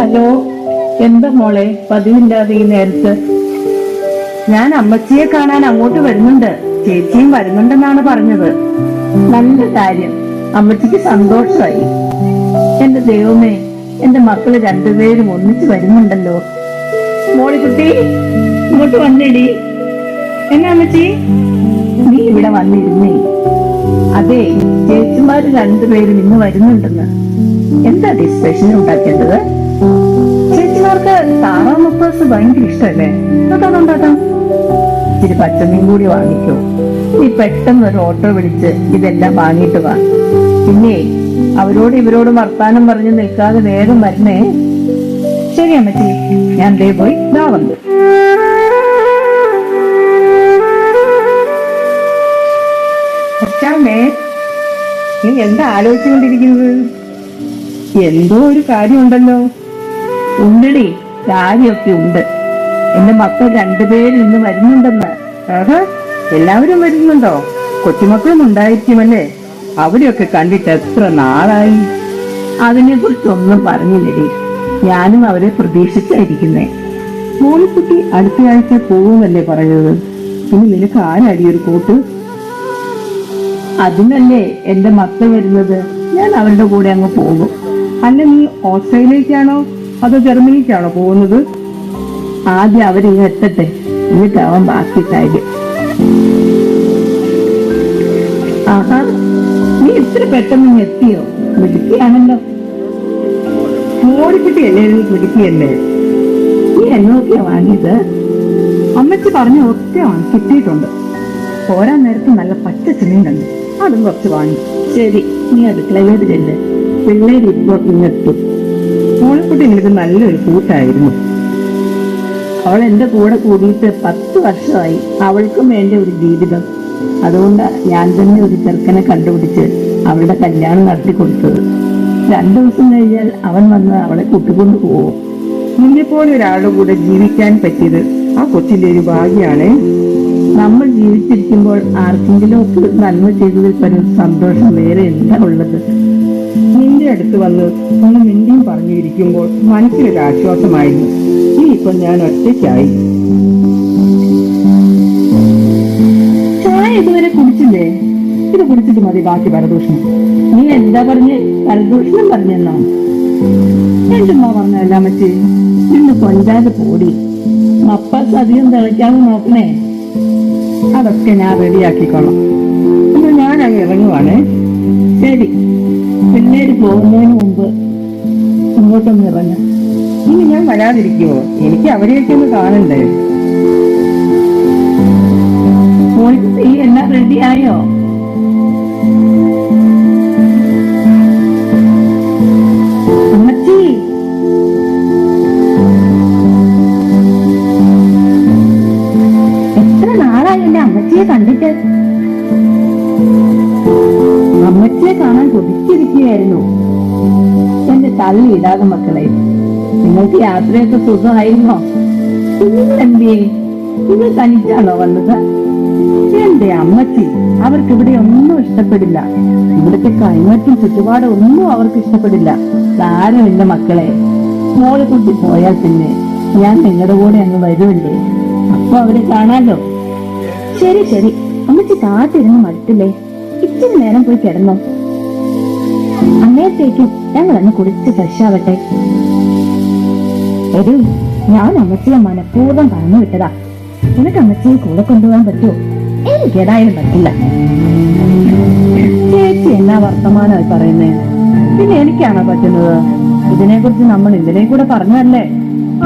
Hello, എന്താ മോളെ പതിവില്ലാതെ ഈ നേരത്ത്? ഞാൻ അമ്മച്ചിയെ കാണാൻ അങ്ങോട്ട് വരുന്നുണ്ട്, ചേച്ചിയും വരുന്നുണ്ടെന്നാണ് പറഞ്ഞത്. നല്ല കാര്യം, അമ്മച്ചിക്ക് സന്തോഷമായി. എന്റെ ദൈവമേ, എന്റെ മക്കള് രണ്ടുപേരും ഒന്നിച്ച് വരുന്നുണ്ടല്ലോ. മോളിക്കുട്ടി, ഇങ്ങോട്ട് വന്നിടി. എന്നാ അമ്മച്ചി? നീ ഇവിടെ വന്നിരുന്നേ. അതെ, ചേച്ചിമാര് രണ്ടുപേരും ഇന്ന് വരുന്നുണ്ടെന്ന്. എന്താ സ്പെഷ്യൽ ഉണ്ടാക്കേണ്ടത്? ചേച്ചിമാർക്ക് താറാവ് മുപ്പേഴ്സ് ഭയങ്കര ഇഷ്ടല്ലേ? ഉണ്ടാക്കാം. ഇച്ചിരി പച്ചമീൻ കൂടി വാങ്ങിക്കോ. നീ പെട്ടെന്ന് ഒരു ഓട്ടോ വിളിച്ച് ഇതെല്ലാം വാങ്ങിയിട്ട് വാ. പിന്നെ അവരോട് ഇവരോട് വർത്താനം പറഞ്ഞ് നിൽക്കാതെ വേഗം വരണേ. ശരി അമ്മച്ചി, ഞാൻ ദേ പോയി ദാ വന്നു. അച്ഛാമ്മേ, നീ എന്താ ആലോചിച്ചുകൊണ്ടിരിക്കുന്നത്? എന്തോ ഒരു കാര്യമുണ്ടല്ലോ. ഉണ്ടടി, കാര്യമൊക്കെ ഉണ്ട്. എന്റെ മക്കൾ രണ്ടുപേരും ഇന്ന് വരുന്നുണ്ടെന്ന്. എല്ലാവരും വരുന്നുണ്ടോ? കൊച്ചുമക്കളും ഉണ്ടായിരിക്കുമല്ലേ? അവരെയൊക്കെ കണ്ടിട്ട് എത്ര നാളായി. അതിനെ കുറിച്ചൊന്നും പറഞ്ഞില്ലടി. ഞാനും അവരെ പ്രതീക്ഷിച്ചായിരിക്കുന്നേ. മോളിക്കുട്ടി അടുത്ത ആഴ്ച പോകുന്നല്ലേ പറഞ്ഞത്? ഇനി നിനക്ക് ആരാടി ഒരു കൂട്ട്? അതിനല്ലേ എന്റെ മക്കൾ വരുന്നത്. ഞാൻ അവരുടെ കൂടെ അങ്ങ് പോകും. അല്ല, നീ ഓസ്ട്രേലിയക്കാണോ അതോ ജർമ്മനിക്കാണോ പോകുന്നത്? ആദ്യം അവരിങ്ങ് എത്തട്ടെ, എന്നിട്ടാവാൻ ബാക്കി കാര്യം. ആഹാ, നീ ഇത്ര പെട്ടെന്ന് എത്തിയോ? മിടുക്കിയാണല്ലോ. മോടിക്കുട്ടിയല്ലേ നീ? മിടുക്കിയല്ലേ. നീ എന്നൊക്കെയാ വാങ്ങിയത്? അമ്മച്ചി പറഞ്ഞ ഒറ്റ കിട്ടിയിട്ടുണ്ട്. പോരാൻ നേരത്ത് നല്ല പച്ച ചെമ്മീൻ കണ്ടു, അതും കുറച്ച് വാങ്ങി. ശരി, നീ അടുക്കളയിലോട്ട് ചെല്ല്. പിള്ളേര് ഇപ്പൊ ഇങ്ങെത്തും. മോളിക്കുട്ടി നിനക്ക് നല്ലൊരു കൂട്ടായിരുന്നു. അവൾ എന്റെ കൂടെ കൂടിയിട്ട് 10 വർഷമായി. അവൾക്കും വേണ്ട ഒരു ജീവിതം. അതുകൊണ്ട് ഞാൻ തന്നെ ഒരു ചെറുക്കനെ കണ്ടുപിടിച്ച് അവളുടെ കല്യാണം നടത്തി കൊടുത്തത്. 2 ദിവസം കഴിഞ്ഞാൽ അവൻ വന്ന് അവളെ കൂട്ടിക്കൊണ്ടു പോകും. നിന്നെപ്പോലെ ഒരാളുടെ കൂടെ ജീവിക്കാൻ പറ്റിയത് ആ കൊച്ചിന്റെ ഒരു ഭാഗ്യാണ്. നമ്മൾ ജീവിച്ചിരിക്കുമ്പോൾ ആർക്കെങ്കിലും ഒക്കെ നന്മ ചെയ്തതിൽ പരം സന്തോഷം വേറെ എന്താ ഉള്ളത്? നിന്റെ അടുത്ത് വന്ന് ഒന്ന് മിണ്ടിയും പറഞ്ഞിരിക്കുമ്പോൾ മനസ്സിലൊരു ആശ്വാസമായിരുന്നു. ഈ ഇപ്പൊ ഞാൻ ഒറ്റയ്ക്കായി. ചായ ഇതുവരെ കുടിച്ചില്ലേ? ഇത് കുടിച്ചിട്ട് മതി ബാക്കി പരദൂഷണം. നീ എന്താ പറഞ്ഞ്? പരദൂഷണം പറഞ്ഞെന്നോ? എന്റെ ഉമ്മ പറഞ്ഞല്ല അമ്മച്ചി. നിന്ന് കൊഞ്ചാതെ പോടി. മപ്പാസ് അധികം തിളയ്ക്കാതെ നോക്കണേ. അതൊക്കെ ഞാൻ റെഡിയാക്കിക്കോളാം. ഇന്ന് ഞാൻ അങ്ങ് ഇറങ്ങുവാണേ. ശരി, പിള്ളേര് പോകുന്നതിന് മുമ്പ് ഇങ്ങോട്ടൊന്ന് ഇറങ്ങ. ഇനി ഞാൻ വരാതിരിക്കുവോ? എനിക്ക് അവരെയൊക്കെ ഒന്ന് കാണണ്ടേ. മോളിക്കുട്ടി, എല്ലാം റെഡിയായോ? അമ്മച്ചി, എത്ര നാളായി എന്റെ അമ്മച്ചിയെ കണ്ടിട്ട്. അമ്മച്ചിയെ കാണാൻ കൊതിച്ചിരിക്കുകയായിരുന്നു. എന്റെ തള്ളി ഇടാതെ മക്കളെ. നിങ്ങൾക്ക് യാത്രയൊക്കെ സുഖമായിരുന്നോ? എന്തേ, നിങ്ങൾ തനിച്ചാണോ വന്നത്? എന്റെ അമ്മച്ചി, അവർക്ക് ഇവിടെ ഒന്നും ഇഷ്ടപ്പെടില്ല. ഇവിടുത്തെ ക്ലൈമറ്റും ചുറ്റുപാടും ഒന്നും അവർക്ക് ഇഷ്ടപ്പെടില്ല. സാരമില്ല മക്കളെ, മോളെ കുട്ടി പോയാൽ പിന്നെ ഞാൻ നിങ്ങളുടെ കൂടെ അങ്ങ് വരുമല്ലേ. അപ്പൊ അവരെ കാണാലോ. ശരി ശരി, അമ്മച്ചി കാത്തിരുന്ന് മടുത്തില്ലേ? ഇച്ചിരി നേരം പോയി കിടന്നോ. അന്നേരത്തേക്കും ഞങ്ങൾ അന്ന് കുടിച്ച് ഫ്രഷാവട്ടെ. എടി, ഞാൻ അമ്മച്ചിയെ മനഃപൂർവ്വം പറഞ്ഞു വിട്ടതാ. നിനക്ക് അമ്മച്ചിയെ കൂടെ കൊണ്ടുപോകാൻ പറ്റുമോ? എനിക്കേതായാലും പറ്റില്ല. ചേച്ചി എന്നാ വർത്തമാനമായി പറയുന്നേ? പിന്നെ എനിക്കാണോ പറ്റുന്നത്? ഇതിനെ കുറിച്ച് നമ്മൾ ഇതിനെ കൂടെ പറഞ്ഞല്ലേ.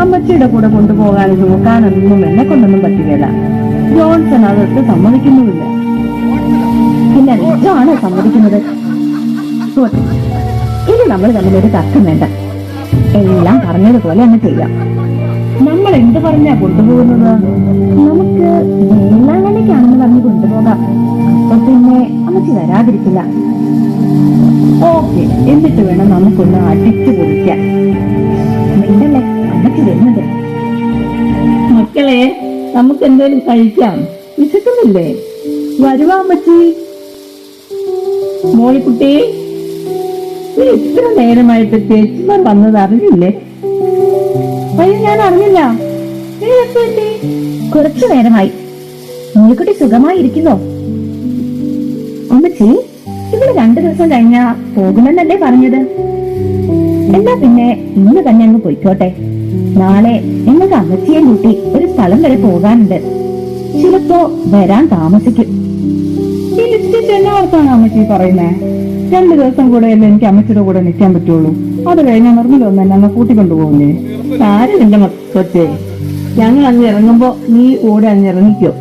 അമ്മച്ചിയുടെ കൂടെ കൊണ്ടുപോകാനും നോക്കാനൊന്നും എന്നെ കൊണ്ടൊന്നും പറ്റുകയില്ല. ജോൺസൺ അതൊക്കെ സമ്മതിക്കുന്നുമില്ല. പിന്നെ നിജമാണോ സമ്മതിക്കുന്നത്? ഇനി നമ്മൾ തമ്മിലൊരു തർക്കം വേണ്ട. എല്ലാം പറഞ്ഞതുപോലെ അങ്ങ് ചെയ്യാം. നമ്മൾ എന്ത് പറഞ്ഞാ കൊണ്ടുപോകുന്നത്? നമുക്ക് വേളാങ്കണ്ണിക്കാണെന്ന് പറഞ്ഞ് കൊണ്ടുപോകാം. അപ്പൊ പിന്നെ അമ്മച്ചി വരാതിരിക്കില്ല. ഓക്കെ, എന്നിട്ട് വേണം നമുക്കൊന്ന് അടിച്ചു പൊളിക്കാൻ. മിണ്ടല്ലേ, അമ്മച്ചി വരുന്നത്. മക്കളെ, നമുക്ക് എന്തേലും കഴിക്കാം. വിശക്കുന്നില്ലേ? വരുവാ അമ്മച്ചി. മോളിക്കുട്ടി, ഇത്ര നേരമായിട്ട് ചേച്ചിമാർ വന്നത് അറിഞ്ഞില്ലേ? അയ്യോ, ഞാൻ അറിഞ്ഞില്ല. കുറച്ചു നേരമായി. മോളിക്കുട്ടി സുഖമായി ഇരിക്കുന്നോ? അമ്മച്ചി, ഇവിടെ 2 ദിവസം കഴിഞ്ഞാ പോകുമെന്നല്ലേ പറഞ്ഞത്? എന്നാ പിന്നെ ഇന്ന് തന്നെ അങ്ങ് പോയിക്കോട്ടെ. നാളെ ഞങ്ങൾക്ക് അമ്മച്ചിയെ കൂട്ടി ഒരു സ്ഥലം വരെ പോകാനുണ്ട്. ചിലപ്പോ വരാൻ താമസിക്കും. ഈ ലിപ്സ്റ്റിക് എന്നെ ഓർത്താണ് അമ്മച്ചി പറയുന്നേ? 2 ദിവസം കൂടെയല്ലേ എനിക്ക് അമ്മച്ചിയുടെ കൂടെ നിൽക്കാൻ പറ്റുള്ളൂ. അത് കഴിഞ്ഞാൽ നിർമ്മലൊന്നും എന്നെ അങ്ങ് കൂട്ടിക്കൊണ്ടുപോകുന്നേ. ആരും മൊത്തത്തെ ഞങ്ങൾ അങ്ങ് ഇറങ്ങുമ്പോ നീ ഓടെ അങ്ങ് ഇറങ്ങിക്കോ.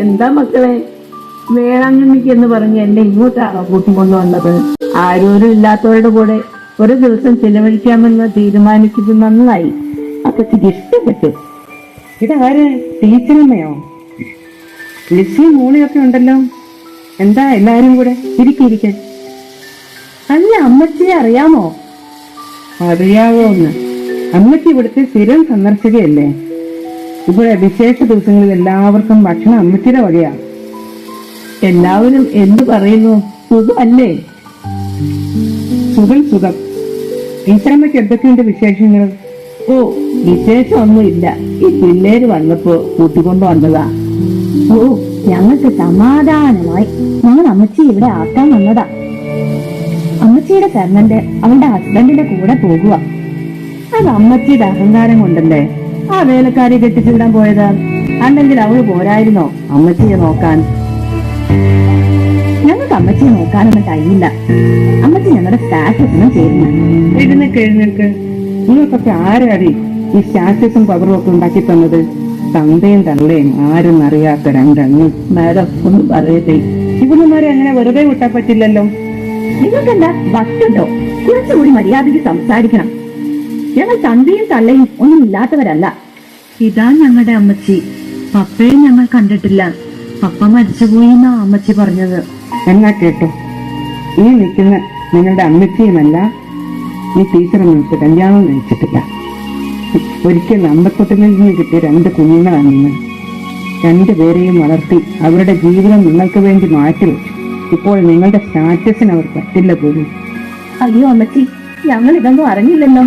എന്താ മക്കളെ, വേളാങ്കണ്ണിക്ക് എന്ന് പറഞ്ഞ് എന്നെ ഇങ്ങോട്ടാണോ കൂട്ടിക്കൊണ്ടുവന്നത്? ആരോരും ഇല്ലാത്തവരുടെ കൂടെ ഒരു ദിവസം ചിലവഴിക്കാമെന്ന് തീരുമാനിച്ചത് നന്നായി. അപ്പച്ചിക്ക് ഇഷ്ടപ്പെട്ടു. ഇതാര്, ടീച്ചറമ്മയോ? ലിസിയും മൂളിയൊക്കെ ഉണ്ടല്ലോ. എന്താ എല്ലാരും കൂടെ? ഇരിക്കെ. അല്ല, അമ്മച്ചിയെ അറിയാമോ? അറിയാവോന്ന്? അമ്മച്ചി ഇവിടുത്തെ സ്ഥിരം സന്ദർശകയല്ലേ. ഇവിടെ വിശേഷ ദിവസങ്ങളിൽ എല്ലാവർക്കും ഭക്ഷണം അമ്മച്ചിയുടെ വകയാ. എല്ലാവരും എന്തു പറയുന്നു? സുഖമല്ലേ? സുഖം. ടീച്ചറമ്മയ്ക്ക് എന്തൊക്കെയുണ്ട് വിശേഷങ്ങൾ? ഓ, വിശേഷമൊന്നുമില്ല. ഈ പിള്ളേര് വന്നപ്പോ കൂട്ടിക്കൊണ്ടു വന്നതാ. ഓ, ഞങ്ങൾക്ക് സമാധാനമായി. ഞങ്ങൾ അമ്മച്ചി ഇവിടെ ആക്കാൻ വന്നതാ. അമ്മച്ചിയുടെ പെർമനന്റ് അവളുടെ ഹസ്ബൻഡിന്റെ കൂടെ പോകുക. അത് അമ്മച്ചിയുടെ അഹങ്കാരം കൊണ്ടല്ലേ ആ വേലക്കാരെ കെട്ടിച്ചുവിടാൻ പോയത്. അല്ലെങ്കിൽ അവള് പോരായിരുന്നോ അമ്മച്ചിയെ നോക്കാൻ? ഞങ്ങൾക്ക് അമ്മച്ചിയെ നോക്കാനൊന്നും കഴിയില്ല. അമ്മച്ചി ഞങ്ങളുടെ സ്റ്റാറ്റസിനും ചേരുന്നു. എഴുന്നേക്ക്. നിങ്ങൾക്കൊക്കെ ആരാടി ഈ സ്റ്റാറ്റസും പവറും ഒക്കെ ഉണ്ടാക്കി തന്നത്? തന്തയും തള്ളയും ആരും അറിയാത്ത രണ്ടെണ്ണു. മാഡം ഒന്ന് പറയട്ടെ, ഇവളുമാരെ അങ്ങനെ വെറുതെ വിട്ടാൻ പറ്റില്ലല്ലോ. നിങ്ങൾക്കെന്താ വസ്തുണ്ടോ? കുറച്ചുകൂടി മര്യാദയ്ക്ക് സംസാരിക്കണം. ഞങ്ങൾ തന്തയും തള്ളയും ഒന്നും ഇല്ലാത്തവരല്ല. ഇതാ ഞങ്ങളുടെ അമ്മച്ചി. പപ്പയെ ഞങ്ങൾ കണ്ടിട്ടില്ല. പപ്പ മരിച്ചുപോയി എന്നാ അമ്മച്ചി പറഞ്ഞത്. എന്നാ കേട്ടോ, ഈ നിൽക്കുന്ന നിങ്ങളുടെ അമ്മച്ചിയുമല്ല, ഈ ടീച്ചറൊന്നും കല്യാണം കഴിച്ചിട്ടില്ല. ഒരിക്കൽ അമ്പത്തൊട്ടിൽ നിന്ന് കിട്ടിയ 2 കുഞ്ഞുങ്ങളാണ് നിങ്ങൾ. 2 പേരെയും വളർത്തി അവരുടെ ജീവിതം നിങ്ങൾക്ക് വേണ്ടി മാറ്റിവെച്ചു. ഇപ്പോൾ നിങ്ങളുടെ സ്റ്റാറ്റസിന് അവർ പറ്റില്ല പോലും. അയ്യോ അമ്മച്ചി, ഞങ്ങൾ ഇതൊന്നും അറിഞ്ഞില്ലല്ലോ.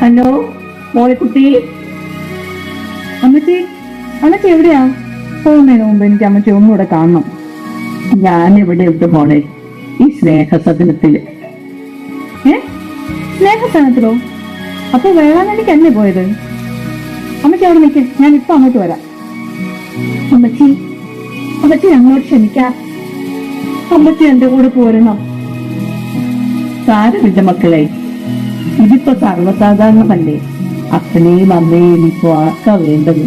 ഹലോ മോളിക്കുട്ടി. അമ്മച്ചി എവിടെയാ? പോകുന്നതിന് മുമ്പ് എനിക്ക് അമ്മച്ചി ഒന്നുകൂടെ കാണണം. ഞാനിവിടെ ഉണ്ട് മോളെ, ഈ സ്നേഹസദനത്തില്. സ്നേഹസദനത്തിലോ? അപ്പൊ വേളാങ്കണ്ണിക്ക് എന്നെ പോയത്? അമ്മച്ചി അവിടെ നിൽക്കും, ഞാൻ ഇപ്പൊ അങ്ങോട്ട് വരാം. അമ്മച്ചി ഞങ്ങളോട് ക്ഷമിക്കാം. അമ്മച്ചി എന്റെ കൂടെ പോരണം. സാരമില്ല മക്കളെ, ഇതിപ്പോ സർവ്വസാധാരണമല്ലേ. അച്ഛനെയും അമ്മയെയും ഇപ്പൊ ആർക്കാ വേണ്ടത്?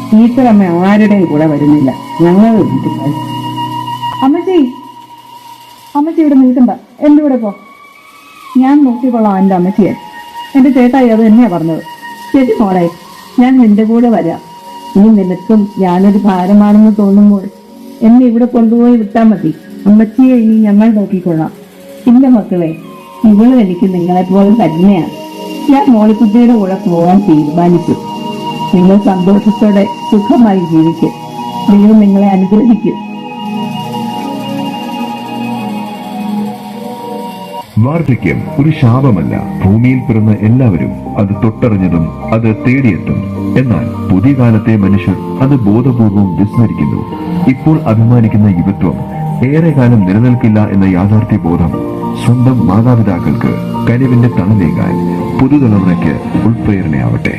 ടീച്ചറമ്മ ആരുടെയും കൂടെ വരുന്നില്ല. ഞങ്ങൾ വീട്ടിൽ. അമ്മച്ചി ഇവിടെ നിൽക്കണ്ട, എന്റെ കൂടെ പോ. ഞാൻ നോക്കിക്കൊള്ളാം എന്റെ അമ്മച്ചിയെ. എന്റെ ചേട്ടായി അത് തന്നെയാ പറഞ്ഞത്. ശരി മോളെ, ഞാൻ നിന്റെ കൂടെ വരാം. ഇനി നിനക്കും ഞാനൊരു ഭാരമാണെന്ന് തോന്നുമ്പോൾ എന്നെ ഇവിടെ കൊണ്ടുപോയി വിട്ടാൽ മതി. അമ്മച്ചിയെ ഇനി ഞങ്ങൾ നോക്കിക്കൊള്ളാം. ഇല്ല മക്കളെ, ഇവളും എനിക്ക് നിങ്ങളെപ്പോലെ തന്നെയാണ്. ഞാൻ മോളിക്കുട്ടിയുടെ കൂടെ പോകാൻ തീരുമാനിച്ചു. നിങ്ങൾ സന്തോഷത്തോടെ സുഖമായി ജീവിക്കും. ദൈവം നിങ്ങളെ അനുഗ്രഹിക്കും. വാർദ്ധക്യം ഒരു ശാപമല്ല. ഭൂമിയിൽ പിറന്ന എല്ലാവരും അത് തൊട്ടറിഞ്ഞതും അത് തേടിയെത്തും. എന്നാൽ പുതിയ കാലത്തെ മനുഷ്യർ അത് ബോധപൂർവം വിസ്മരിക്കുന്നു. ഇപ്പോൾ അഭിമാനിക്കുന്ന യുവത്വം ഏറെ കാലം നിലനിൽക്കില്ല എന്ന യാഥാർത്ഥ്യ ബോധം സ്വന്തം മാതാപിതാക്കൾക്ക് കനിവിന്റെ തണലേകാൻ പുതുതലമുറയ്ക്ക് ഉൾപ്രേരണയാവട്ടെ.